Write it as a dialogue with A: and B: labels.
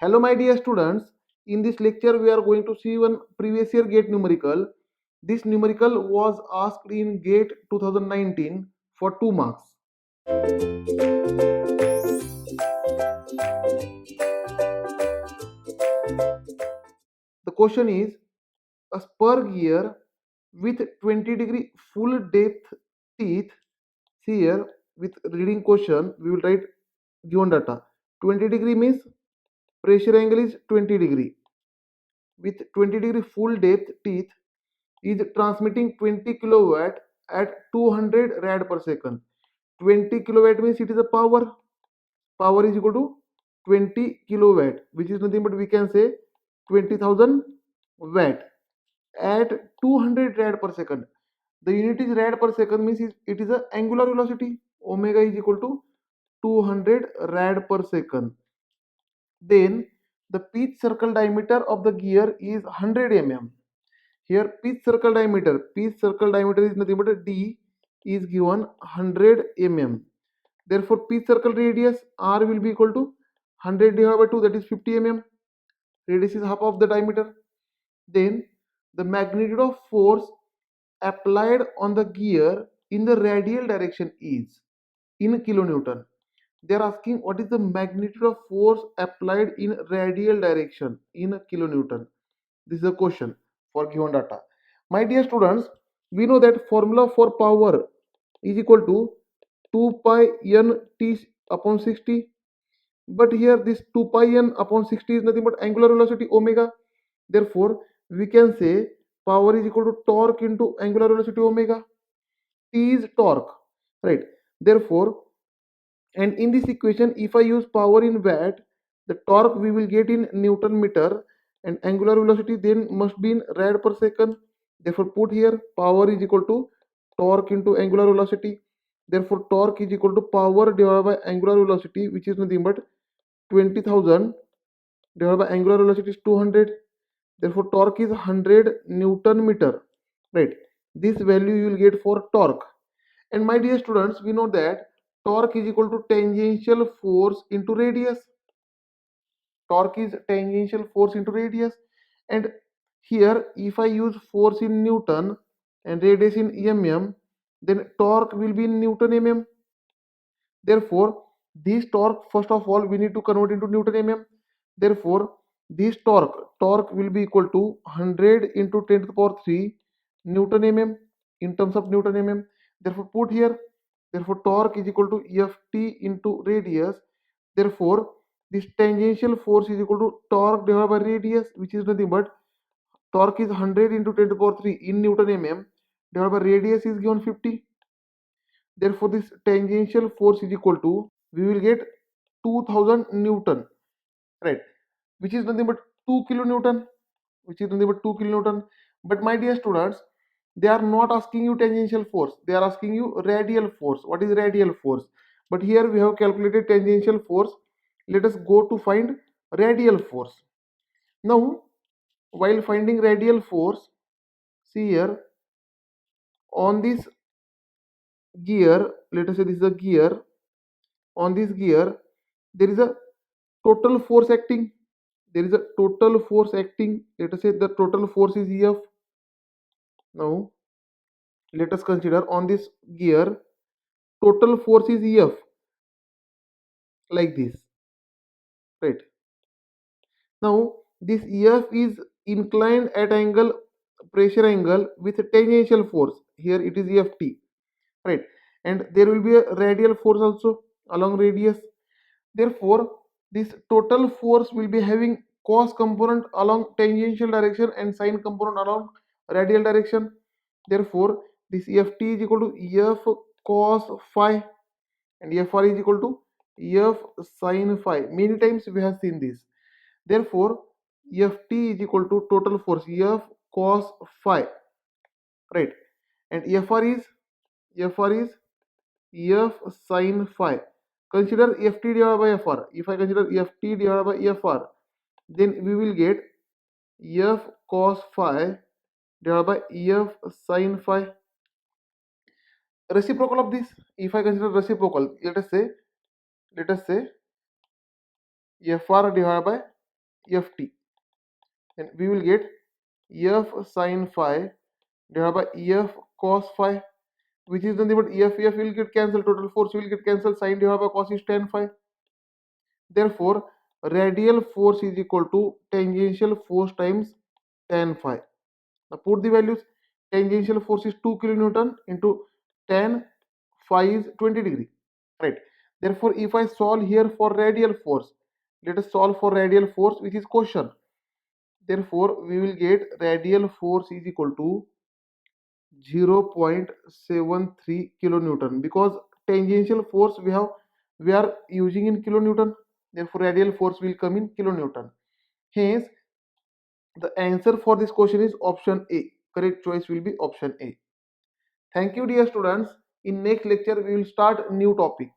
A: Hello my dear students, in this lecture we are going to see one previous year GATE numerical. This numerical was asked in GATE 2019 for 2 marks. The question is, a spur gear with 20-degree full depth teeth. See here, with reading question we will write given data. 20-degree means pressure angle is 20-degree. With 20-degree full depth teeth is transmitting 20 kilowatt at 200 rad per second. 20 kilowatt means it is a power. Power is equal to 20 kilowatt, which is nothing but we can say 20,000 watt at 200 rad per second. The unit is rad per second means it is a angular velocity. Omega is equal to 200 rad per second. Then the pitch circle diameter of the gear is 100 mm. Here pitch circle diameter is nothing but a D is given 100 mm. Therefore pitch circle radius R will be equal to 100 divided by 2, that is 50 mm. Radius is half of the diameter. Then the magnitude of force applied on the gear in the radial direction is in kilonewton. They are asking what is the magnitude of force applied in radial direction in kilonewton. This is a question for given data. My dear students, we know that formula for power is equal to 2 pi n t upon 60. But here this 2 pi n upon 60 is nothing but angular velocity omega. Therefore, we can say power is equal to torque into angular velocity omega. T is torque, right? Therefore, and in this equation, if I use power in watt, the torque we will get in Newton meter, and angular velocity then must be in rad per second. Therefore, put here power is equal to torque into angular velocity. Therefore, torque is equal to power divided by angular velocity, which is nothing but 20,000 divided by angular velocity is 200. Therefore, torque is 100 Newton meter. Right. This value you will get for torque. And my dear students, we know that torque is equal to tangential force into radius. Torque is tangential force into radius. And here, if I use force in Newton and radius in mm, then torque will be in Newton mm. Therefore, this torque, first of all, we need to convert into Newton mm. Therefore, this torque will be equal to 100 into 10 to the power 3 Newton mm in terms of Newton mm. Therefore, put here. Therefore, torque is equal to Ft into radius. Therefore, this tangential force is equal to torque divided by radius, which is nothing but torque is 100 into 10 to the power 3 in Newton mm divided by radius is given 50. Therefore, this tangential force is equal to, we will get 2000 Newton, right? Which is nothing but 2 kilonewton. But my dear students, they are not asking you tangential force. They are asking you radial force. What is radial force? But here we have calculated tangential force. Let us go to find radial force. Now, while finding radial force, see here, on this gear, let us say this is a gear. On this gear, there is a total force acting. Let us say the total force is Ef. Now let us consider on this gear total force is Ef, like this, right? Now this Ef is inclined at angle, pressure angle with tangential force. Here it is Eft, right? And there will be a radial force also along radius. Therefore, this total force will be having cos component along tangential direction and sine component along radial direction. Therefore, this Ft is equal to F cos phi and Fr is equal to F sin phi. Many times we have seen this. Therefore, Ft is equal to total force F cos phi, right? And Fr is F sin phi. Consider Ft divided by Fr. If I consider Ft divided by Fr, then we will get F cos phi divided by F sin phi. Reciprocal of this, if I consider reciprocal, let us say Fr divided by ft, and we will get f sin phi divided by f cos phi, which is nothing but f will get cancelled, total force will get cancelled, sin divided by cos is tan phi. Therefore, radial force is equal to tangential force times tan phi. Now put the values. Tangential force is 2 kilonewton into tan phi is 20 degree. Right. Therefore, if I solve here for radial force, let us solve for radial force, which is question. Therefore, we will get radial force is equal to 0.73 kilonewton, because tangential force we are using in kilonewton. Therefore, radial force will come in kilonewton. Hence, the answer for this question is option A. Correct choice will be option A. Thank you, dear students. In next lecture, we will start new topic.